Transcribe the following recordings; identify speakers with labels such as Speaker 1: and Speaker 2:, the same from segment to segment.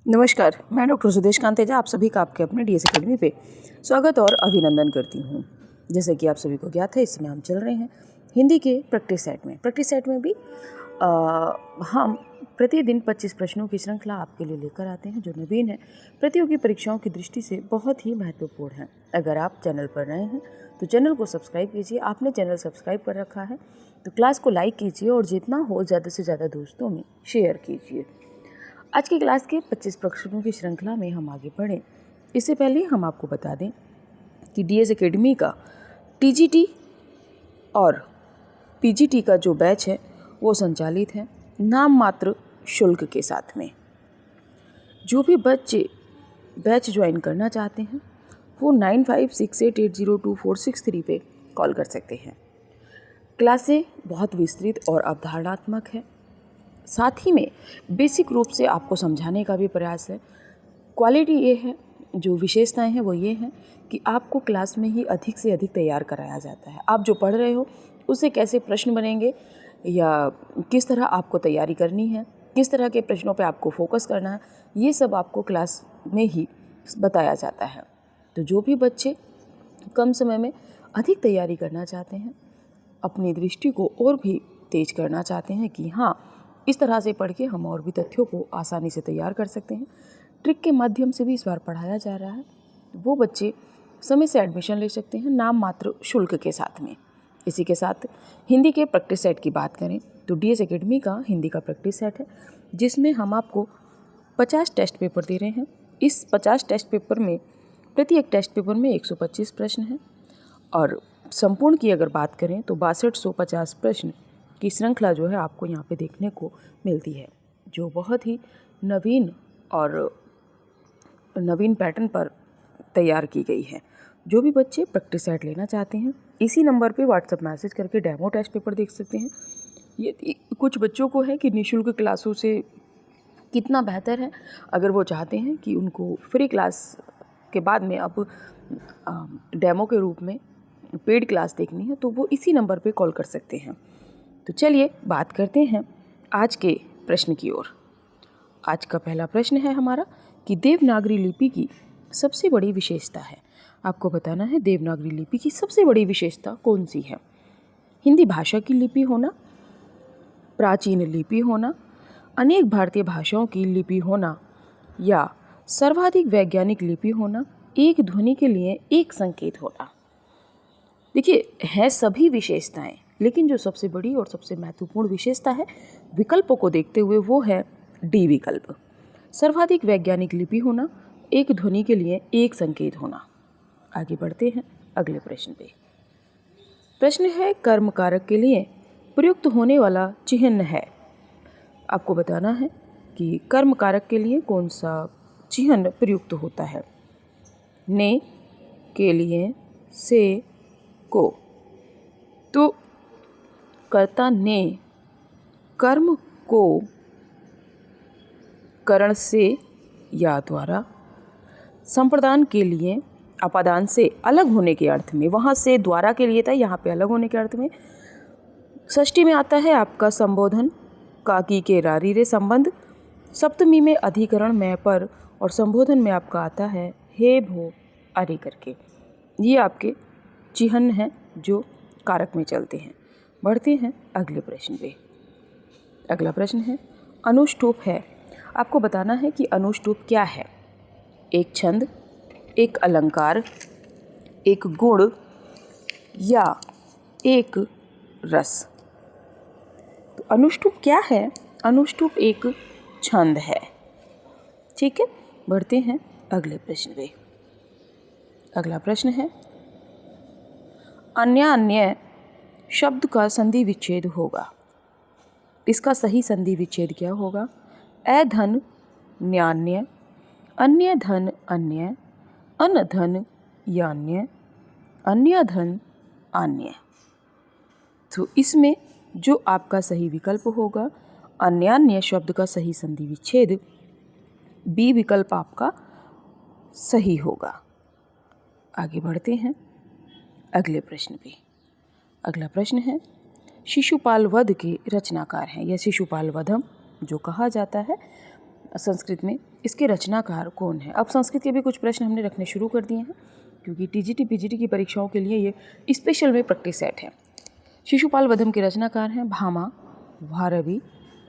Speaker 1: नमस्कार, मैं डॉक्टर सुदेश कांतेजा आप सभी का आपके अपने डीएस एकेडमी पे स्वागत और अभिनंदन करती हूँ। जैसे कि आप सभी को ज्ञात है, इस समय हम चल रहे हैं हिंदी के प्रैक्टिस सेट में। प्रैक्टिस सेट में भी हम प्रतिदिन 25 प्रश्नों की श्रृंखला आपके लिए लेकर आते हैं, जो नवीन है, प्रतियोगी परीक्षाओं की दृष्टि से बहुत ही महत्वपूर्ण है। अगर आप चैनल पर नए हैं तो चैनल को सब्सक्राइब कीजिए। आपने चैनल सब्सक्राइब कर रखा है तो क्लास को लाइक कीजिए और जितना हो ज़्यादा से ज़्यादा दोस्तों में शेयर कीजिए। आज की क्लास के 25 प्रश्नों की श्रृंखला में हम आगे बढ़ें, इससे पहले हम आपको बता दें कि डीएस एकेडमी का टीजीटी और पीजीटी का जो बैच है वो संचालित है नाम मात्र शुल्क के साथ में। जो भी बच्चे बैच ज्वाइन करना चाहते हैं वो 9568802463 पे कॉल कर सकते हैं। क्लासें बहुत विस्तृत और अवधारणात्मक है, साथ ही में बेसिक रूप से आपको समझाने का भी प्रयास है। क्वालिटी ये है, जो विशेषताएं हैं वो ये हैं कि आपको क्लास में ही अधिक से अधिक तैयार कराया जाता है। आप जो पढ़ रहे हो उससे कैसे प्रश्न बनेंगे या किस तरह आपको तैयारी करनी है, किस तरह के प्रश्नों पे आपको फोकस करना है, ये सब आपको क्लास में ही बताया जाता है। तो जो भी बच्चे कम समय में अधिक तैयारी करना चाहते हैं, अपनी दृष्टि को और भी तेज करना चाहते हैं कि हाँ, इस तरह से पढ़ के हम और भी तथ्यों को आसानी से तैयार कर सकते हैं, ट्रिक के माध्यम से भी इस बार पढ़ाया जा रहा है, वो बच्चे समय से एडमिशन ले सकते हैं नाम मात्र शुल्क के साथ में। इसी के साथ हिंदी के प्रैक्टिस सेट की बात करें तो डीएस एकेडमी का हिंदी का प्रैक्टिस सेट है, जिसमें हम आपको 50 टेस्ट पेपर दे रहे हैं। इस 50 टेस्ट पेपर में प्रत्येक टेस्ट पेपर में 125 प्रश्न हैं और संपूर्ण की अगर बात करें तो 6250 प्रश्न की श्रृंखला जो है आपको यहाँ पे देखने को मिलती है, जो बहुत ही नवीन पैटर्न पर तैयार की गई है। जो भी बच्चे प्रैक्टिस सेट लेना चाहते हैं इसी नंबर पे व्हाट्सएप मैसेज करके डेमो टेस्ट पेपर देख सकते हैं। ये कुछ बच्चों को है कि निःशुल्क क्लासों से कितना बेहतर है, अगर वो चाहते हैं कि उनको फ्री क्लास के बाद में अब डेमो के रूप में पेड क्लास देखनी है तो वो इसी नंबर पे कॉल कर सकते हैं। तो चलिए बात करते हैं आज के प्रश्न की ओर। आज का पहला प्रश्न है हमारा कि देवनागरी लिपि की सबसे बड़ी विशेषता है। आपको बताना है देवनागरी लिपि की सबसे बड़ी विशेषता कौन सी है। हिंदी भाषा की लिपि होना, प्राचीन लिपि होना, अनेक भारतीय भाषाओं की लिपि होना या सर्वाधिक वैज्ञानिक लिपि होना, एक ध्वनि के लिए एक संकेत होना। देखिए, है सभी विशेषताएं, लेकिन जो सबसे बड़ी और सबसे महत्वपूर्ण विशेषता है विकल्पों को देखते हुए वो है डी विकल्प। सर्वाधिक वैज्ञानिक लिपि होना, एक ध्वनि के लिए एक संकेत होना। आगे बढ़ते हैं अगले प्रश्न पे। प्रश्न है कर्म कारक के लिए प्रयुक्त होने वाला चिह्न है। आपको बताना है कि कर्म कारक के लिए कौन सा चिह्न प्रयुक्त होता है। ने के लिए, से, को। तो कर्ता ने कर्म को करण से या द्वारा, संप्रदान के लिए अपादान से अलग होने के अर्थ में, वहाँ से द्वारा के लिए था, यहाँ पे अलग होने के अर्थ में। षष्ठी में आता है आपका संबोधन का की के रारी रे संबंध। सप्तमी में अधिकरण में पर और संबोधन में आपका आता है हे भो अरे करके। ये आपके चिह्न हैं जो कारक में चलते हैं। बढ़ते हैं अगले प्रश्न पे। अगला प्रश्न है अनुष्टुप है। आपको बताना है कि अनुष्टुप क्या है। एक छंद, एक अलंकार, एक गुण या एक रस। तो अनुष्टुप क्या है। अनुष्टुप एक छंद है। ठीक है, बढ़ते हैं अगले प्रश्न पे। अगला प्रश्न है अन्य अन्य शब्द का संधि विच्छेद होगा। इसका सही संधि विच्छेद क्या होगा। अधन न्यान्य, अन्य धन अन्य, अनधन यान्य, अन्य धन अन्य। तो इसमें जो आपका सही विकल्प होगा अन्यान्य शब्द का सही संधि विच्छेद बी विकल्प आपका सही होगा। आगे बढ़ते हैं अगले प्रश्न पे। अगला प्रश्न है शिशुपाल वध के रचनाकार हैं या शिशुपाल वधम जो कहा जाता है संस्कृत में इसके रचनाकार कौन है। अब संस्कृत के भी कुछ प्रश्न हमने रखने शुरू कर दिए हैं क्योंकि टीजीटी पीजीटी की परीक्षाओं के लिए ये स्पेशल में प्रैक्टिस सेट है। शिशुपाल वधम के रचनाकार हैं भामा, भारवी,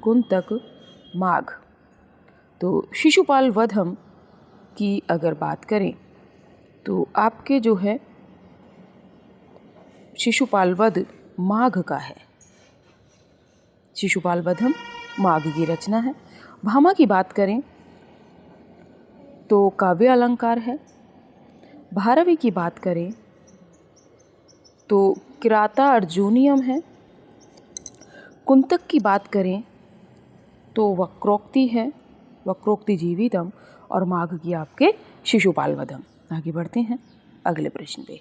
Speaker 1: कुंतक, माघ। तो शिशुपाल वधम की अगर बात करें तो आपके जो है शिशुपाल वध माघ का है। शिशुपाल वधम माघ की रचना है। भामा की बात करें तो काव्य अलंकार है। भारवी की बात करें तो किराता अर्जुनियम है। कुंतक की बात करें तो वक्रोक्ति है, वक्रोक्ति जीवितम। और माघ की आपके शिशुपाल वधम। आगे बढ़ते हैं अगले प्रश्न पे।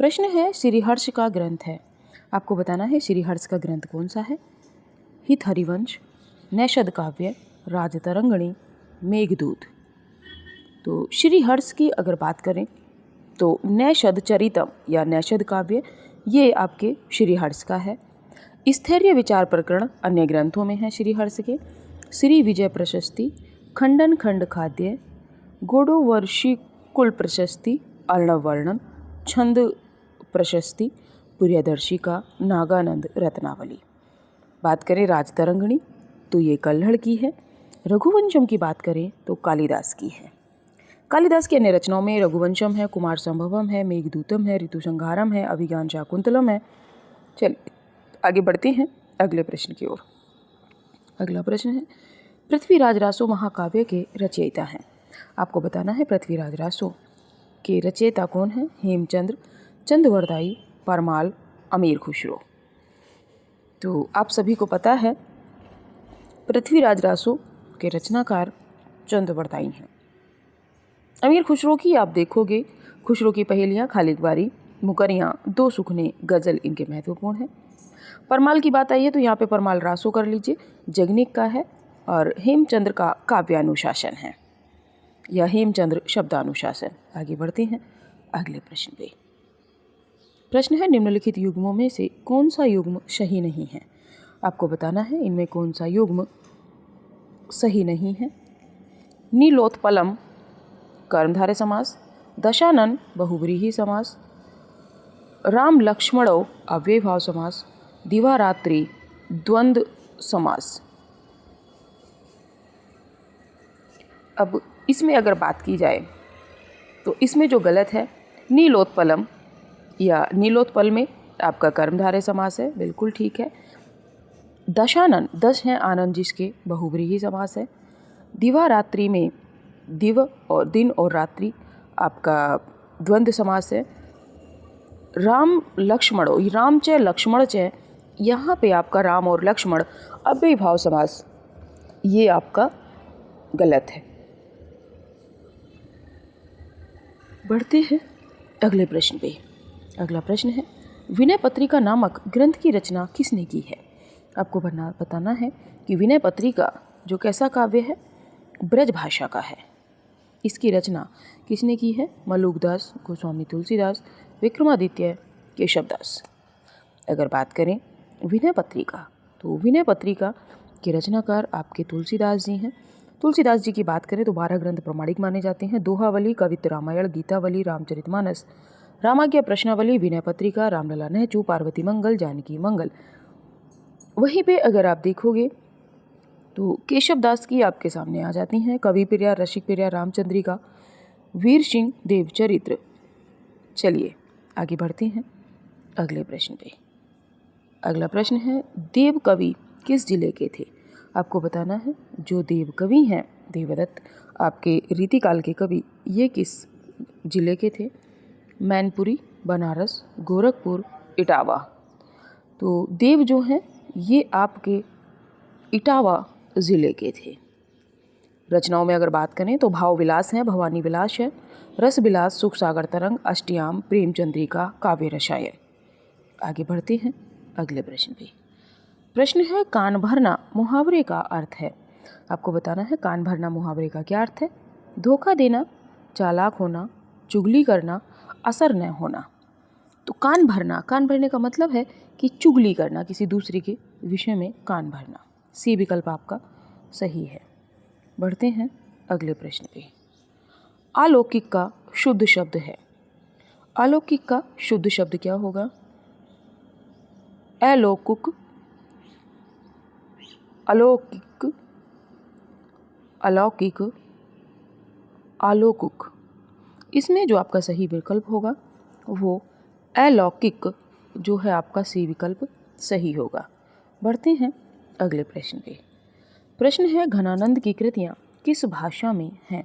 Speaker 1: प्रश्न है श्रीहर्ष का ग्रंथ है। आपको बताना है श्रीहर्ष का ग्रंथ कौन सा है। हित हरिवंश, नैषद काव्य, राजतरंगिणी, मेघदूत। तो श्रीहर्ष की अगर बात करें तो नैषद चरितम या नैषद काव्य ये आपके श्रीहर्ष का है। स्थैर्य विचार प्रकरण अन्य ग्रंथों में है श्रीहर्ष के। श्री विजय प्रशस्ति, खंडन खंड खाद्य, गोडोवर्षी कुल प्रशस्ति, अर्णव वर्णन, छंद प्रशस्ति, प्रियदर्शिका, नागानंद रत्नावली। बात करें राजतरंगिणी तो ये कल्हड़ की है। रघुवंशम की बात करें तो कालिदास की है। कालिदास की अन्य रचनाओं में रघुवंशम है, कुमार संभवम है, मेघदूतम है, ऋतुसंहारम है, अभिज्ञान शाकुंतलम है। चलिए आगे बढ़ते हैं अगले प्रश्न की ओर। अगला प्रश्न है पृथ्वीराज रासो महाकाव्य के रचयिता हैं। आपको बताना है पृथ्वीराज रासो के रचयिता कौन है। हेमचंद्र, चंद्रवरदाई, परमाल, अमीर खुसरो। तो आप सभी को पता है पृथ्वीराज रासो के रचनाकार चंद्रवरदाई हैं। अमीर खुसरो की आप देखोगे खुसरो की पहेलियाँ, खालिद बारी, मुकरियाँ, दो सुखने, गज़ल इनके महत्वपूर्ण हैं। परमाल की बात आई है तो यहाँ पे परमाल रासो कर लीजिए, जगनिक का है। और हेमचंद्र का काव्यानुशासन है या हेमचंद्र शब्दानुशासन। आगे बढ़ते हैं अगले प्रश्न पे। प्रश्न है निम्नलिखित युग्मों में से कौन सा युग्म सही नहीं है। आपको बताना है इनमें कौन सा युग्म सही नहीं है। नीलोत्पलम कर्मधारय समास, दशानन बहुव्रीहि समास, राम लक्ष्मणो अव्ययभाव समास, दिवारात्रि द्वंद्व समास। अब इसमें अगर बात की जाए तो इसमें जो गलत है नीलोत्पलम या नीलोत्पल में आपका कर्मधारय समास है, बिल्कुल ठीक है। दशानन, दश हैं आनंद जिसके, बहुव्रीहि समास है। दिवारात्रि में दिव और दिन और रात्रि आपका द्वंद्व समास है। राम लक्ष्मणो, राम च लक्ष्मण च, यहाँ पे आपका राम और लक्ष्मण अव्ययभाव समास, ये आपका गलत है। बढ़ते हैं अगले प्रश्न पे। अगला प्रश्न है विनय पत्रिका नामक ग्रंथ की रचना किसने की है। आपको बताना है कि विनय पत्रिका जो कैसा काव्य है, ब्रज भाषा का है। इसकी रचना किसने की है। मलुकदास, गोस्वामी तुलसीदास, विक्रमादित्य, केशवदास। अगर बात करें विनय पत्रिका तो विनय पत्रिका के रचनाकार आपके तुलसीदास जी हैं। तुलसीदास जी की बात करें तो 12 ग्रंथ प्रमाणिक माने जाते हैं। दोहावली, कवित्त रामायण, गीतावली, रामचरितमानस, रामाज्ञा प्रश्नावली, विनय पत्रिका, रामलला नहचू, पार्वती मंगल, जानकी मंगल। वहीं पे अगर आप देखोगे तो केशवदास की आपके सामने आ जाती हैं कवि प्रिया, रसिक प्रिया, रामचंद्रिका, वीर सिंह, देवचरित्र। चलिए आगे बढ़ते हैं अगले प्रश्न पे। अगला प्रश्न है देव कवि किस जिले के थे। आपको बताना है जो देव कवि हैं देवदत्त आपके रीतिकाल के कवि, ये किस जिले के थे। मैनपुरी, बनारस, गोरखपुर, इटावा। तो देव जो हैं ये आपके इटावा ज़िले के थे। रचनाओं में अगर बात करें तो भाव विलास है, भवानी विलास है, रस विलास, सुख सागर तरंग, अष्टयाम, प्रेम चंद्रिका, काव्य रसायन। आगे बढ़ते हैं अगले प्रश्न पे। प्रश्न है कान भरना मुहावरे का अर्थ है। आपको बताना है कान भरना मुहावरे का क्या अर्थ है। धोखा देना, चालाक होना, चुगली करना, असर न होना। तो कान भरना, कान भरने का मतलब है कि चुगली करना, किसी दूसरे के विषय में कान भरना। सी विकल्प आपका सही है। बढ़ते हैं अगले प्रश्न पे। अलौकिक का शुद्ध शब्द है। अलौकिक का शुद्ध शब्द क्या होगा? अलौकिक, अलौकिक, अलौकिक, अलौकिक। इसमें जो आपका सही विकल्प होगा वो अलौकिक जो है आपका सी विकल्प सही होगा। बढ़ते हैं अगले प्रश्न पे। प्रश्न है घनानंद की कृतियाँ किस भाषा में हैं?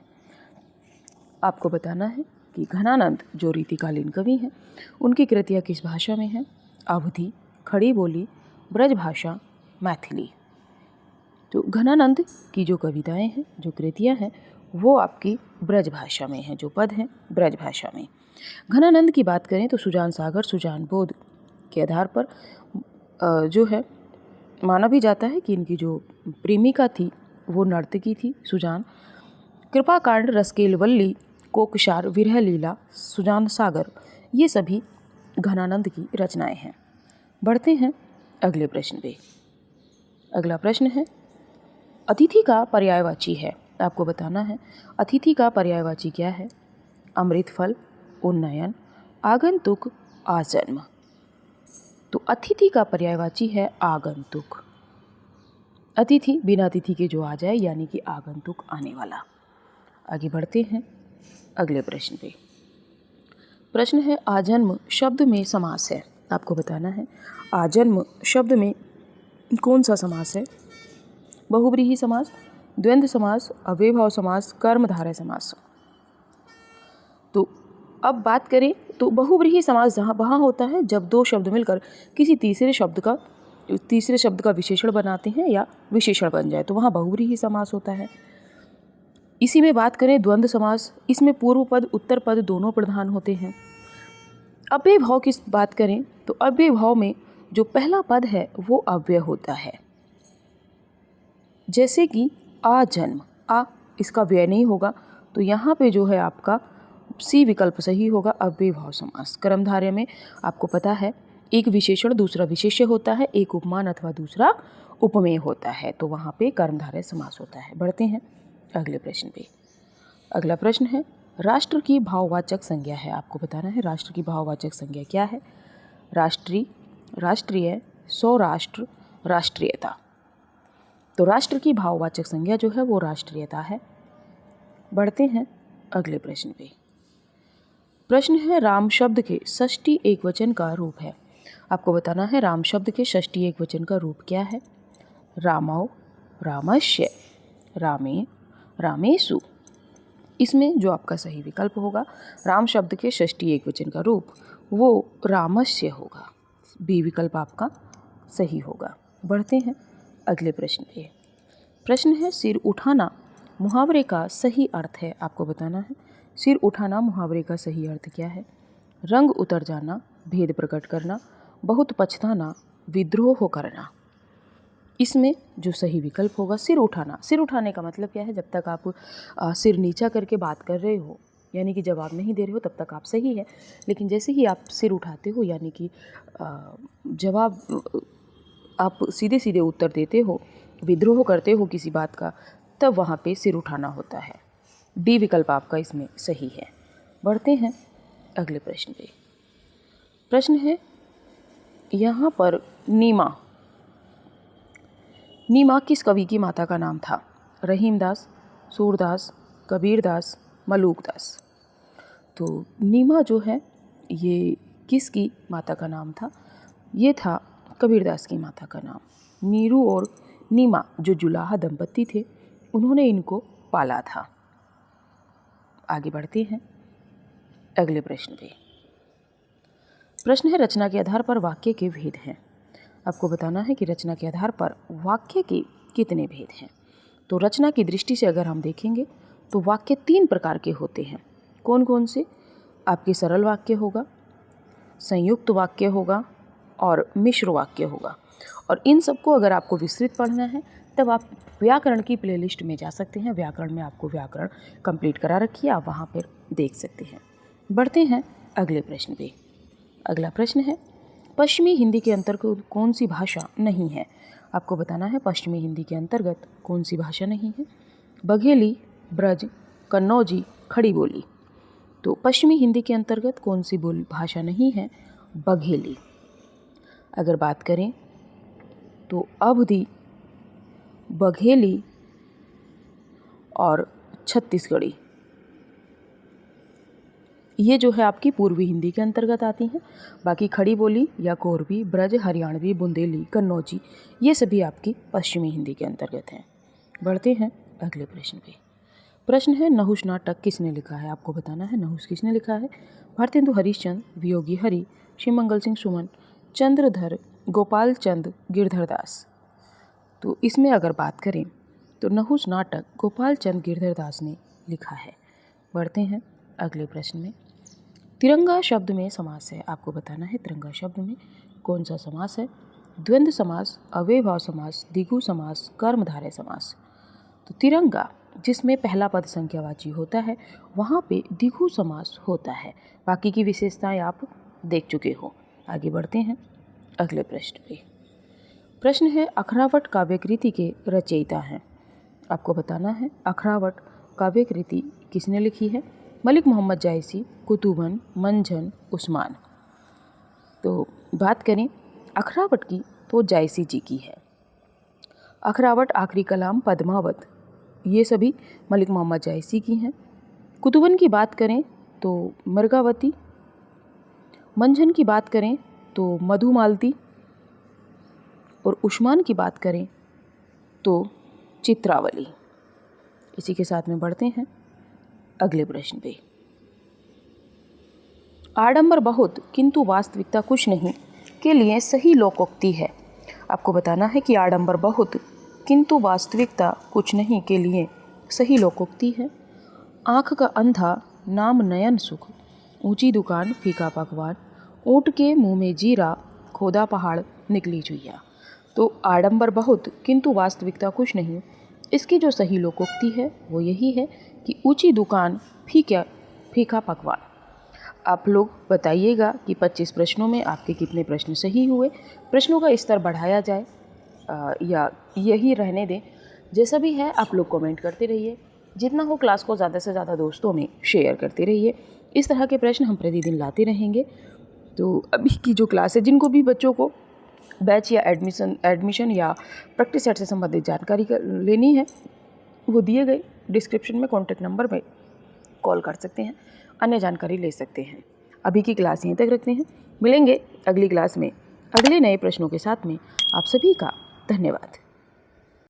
Speaker 1: आपको बताना है कि घनानंद जो रीतिकालीन कवि हैं उनकी कृतियाँ किस भाषा में हैं? अवधी, खड़ी बोली, ब्रज भाषा, मैथिली। तो घनानंद की जो कविताएं हैं, जो कृतियां हैं, वो आपकी ब्रज भाषा में हैं, जो पद हैं ब्रज भाषा में। घनानंद की बात करें तो सुजान सागर, सुजान बोध के आधार पर जो है माना भी जाता है कि इनकी जो प्रेमिका थी वो नर्तकी थी सुजान। कृपाकांड, रसकेल वल्ली, कोकशार, विरह लीला, सुजान सागर, ये सभी घनानंद की रचनाएं हैं। बढ़ते हैं अगले प्रश्न पे। अगला प्रश्न है अतिथि का पर्यायवाची है। आपको बताना है अतिथि का पर्यायवाची क्या है? अमृत फल, उन्नयन, आगंतुक, आजन्म। तो अतिथि का पर्यायवाची है आगंतुक। अतिथि बिना अतिथि के जो आ जाए यानी कि आगंतुक, आने वाला। आगे बढ़ते हैं अगले प्रश्न पे। प्रश्न है आजन्म शब्द में समास है। आपको बताना है आजन्म शब्द में कौन सा समास है? बहुव्रीहि समास, द्वंद्व समास, अव्ययभाव समास, कर्मधारय समास। तो अब बात करें तो बहुव्रीहि समास वहाँ होता है जब दो शब्द मिलकर किसी तीसरे शब्द का विशेषण बनाते हैं या विशेषण बन जाए तो वहाँ बहुव्रीहि समास होता है। इसी में बात करें द्वंद्व समास, इसमें पूर्व पद उत्तर पद दोनों प्रधान होते हैं। अव्ययभाव की बात करें तो अव्ययभाव में जो पहला पद है वो अव्यय होता है, जैसे कि आजन्म, आ इसका व्यय नहीं होगा तो यहाँ पे जो है आपका सी विकल्प सही होगा, अव्ययभाव समास। कर्मधारय में आपको पता है एक विशेषण दूसरा विशेष्य होता है, एक उपमान अथवा दूसरा उपमेय होता है, तो वहाँ पे कर्मधारय समास होता है। बढ़ते हैं अगले प्रश्न पे। अगला प्रश्न है राष्ट्र की भाववाचक संज्ञा है। आपको बताना है राष्ट्र की भाववाचक संज्ञा क्या है? राष्ट्रीय, राष्ट्रीय, सौराष्ट्र, राष्ट्रीयता। तो राष्ट्र की भाववाचक संज्ञा जो है वो राष्ट्रीयता है। बढ़ते हैं अगले प्रश्न पे। प्रश्न है राम शब्द के षष्ठी एकवचन का रूप है। आपको बताना है राम शब्द के षष्ठी एकवचन का रूप क्या है? रामौ, रामस्य, रामे, रामेषु। इसमें जो आपका सही विकल्प होगा राम शब्द के षष्ठी एकवचन का रूप वो रामस्य होगा। बी विकल्प आपका सही होगा। बढ़ते हैं अगले प्रश्न पे। प्रश्न है सिर उठाना मुहावरे का सही अर्थ है। आपको बताना है सिर उठाना मुहावरे का सही अर्थ क्या है? रंग उतर जाना, भेद प्रकट करना, बहुत पछताना, विद्रोह करना। इसमें जो सही विकल्प होगा सिर उठाना। सिर उठाने का मतलब क्या है? जब तक आप सिर नीचा करके बात कर रहे हो यानी कि जवाब नहीं दे रहे हो तब तक आप सही है, लेकिन जैसे ही आप सिर उठाते हो यानी कि जवाब आप सीधे सीधे उत्तर देते हो, विद्रोह करते हो किसी बात का, तब वहाँ पे सिर उठाना होता है। डी विकल्प आपका इसमें सही है। बढ़ते हैं अगले प्रश्न पे। प्रश्न है यहाँ पर नीमा, नीमा किस कवि की माता का नाम था? रहीमदास, सूरदास, कबीरदास, मलूकदास। तो नीमा जो है ये किसकी माता का नाम था? ये था कबीरदास की माता का नाम। नीरू और नीमा जो जुलाहा दंपति थे उन्होंने इनको पाला था। आगे बढ़ते हैं अगले प्रश्न पे। प्रश्न है रचना के आधार पर वाक्य के भेद हैं। आपको बताना है कि रचना के आधार पर वाक्य के कितने भेद हैं। तो रचना की दृष्टि से अगर हम देखेंगे तो वाक्य 3 प्रकार के होते हैं। कौन कौन से? आपके सरल वाक्य होगा, संयुक्त वाक्य होगा और मिश्र वाक्य होगा। और इन सबको अगर आपको विस्तृत पढ़ना है तब आप व्याकरण की प्लेलिस्ट में जा सकते हैं। व्याकरण में आपको व्याकरण कंप्लीट करा रखी है, आप वहाँ पर देख सकते हैं। बढ़ते हैं अगले प्रश्न पे। अगला प्रश्न है पश्चिमी हिंदी के अंतर्गत कौन सी भाषा नहीं है? आपको बताना है पश्चिमी हिंदी के अंतर्गत कौन सी भाषा नहीं है। बघेली, ब्रज, कन्नौजी, खड़ी बोली। तो पश्चिमी हिंदी के अंतर्गत कौन सी बोल भाषा नहीं है? बघेली। अगर बात करें तो अवधी, बघेली और छत्तीसगढ़ी, ये जो है आपकी पूर्वी हिंदी के अंतर्गत आती हैं। बाकी खड़ी बोली या कोरबी, ब्रज, हरियाणवी, बुंदेली, कन्नौजी, ये सभी आपकी पश्चिमी हिंदी के अंतर्गत हैं। बढ़ते हैं अगले प्रश्न पे। प्रश्न है, नहुष नाटक किसने लिखा है? आपको बताना है नहुष किसने लिखा है। भारतेंदु हरिश्चंद्र, वियोगी हरि, शिवमंगल सिंह सुमन, चंद्रधर, गोपाल चंद गिरधरदास। तो इसमें अगर बात करें तो नहुष नाटक गोपाल चंद गिरधरदास ने लिखा है। बढ़ते हैं अगले प्रश्न में। तिरंगा शब्द में समास है, आपको बताना है तिरंगा शब्द में कौन सा समास है। द्वंद्व समास, अव्ययभाव समास, द्विगु समास, कर्मधारय समास। तो तिरंगा जिसमें पहला पद संख्यावाची होता है वहाँ पे द्विगु समास होता है। बाकी की विशेषताएं आप देख चुके हो। आगे बढ़ते हैं अगले प्रश्न पे। प्रश्न है, अखरावट काव्यकृति के रचयिता हैं। आपको बताना है अखरावट काव्यकृति किसने लिखी है। मलिक मोहम्मद जायसी, कुतुबन, मंझन, उस्मान। तो बात करें अखरावट की तो जायसी जी की है। अखरावट, आखिरी कलाम, पद्मावत, ये सभी मलिक मोहम्मद जायसी की हैं। कुतुबन की बात करें तो मृगावती, मंझन की बात करें तो मधुमालती और उस्मान की बात करें तो चित्रावली। इसी के साथ में बढ़ते हैं अगले प्रश्न पे। आडंबर बहुत किंतु वास्तविकता कुछ नहीं के लिए सही लोकोक्ति है। आपको बताना है कि आडंबर बहुत किंतु वास्तविकता कुछ नहीं के लिए सही लोकोक्ति है। आँख का अंधा, नाम नयन सुख, ऊंची दुकान, फीका पकवान, ऊँट के मुंह में जीरा, खोदा पहाड़, निकली चुईया। तो आडंबर बहुत किंतु वास्तविकता कुछ नहीं, इसकी जो सही लोकोक्ति है वो यही है कि ऊंची दुकान, फीका पकवान। आप लोग बताइएगा कि 25 प्रश्नों में आपके कितने प्रश्न सही हुए। प्रश्नों का स्तर बढ़ाया जाए या यही रहने दें, जैसा भी है आप लोग कमेंट करते रहिए। जितना हो क्लास को ज़्यादा से ज़्यादा दोस्तों में शेयर करते रहिए। इस तरह के प्रश्न हम प्रतिदिन लाते रहेंगे। तो अभी की जो क्लास है, जिनको भी बच्चों को बैच या एडमिशन या प्रैक्टिस सेट से संबंधित जानकारी लेनी है, वो दिए गए डिस्क्रिप्शन में कॉन्टैक्ट नंबर में कॉल कर सकते हैं, अन्य जानकारी ले सकते हैं। अभी की क्लास यहीं तक रखते हैं। मिलेंगे अगली क्लास में अगले नए प्रश्नों के साथ में। आप सभी का धन्यवाद।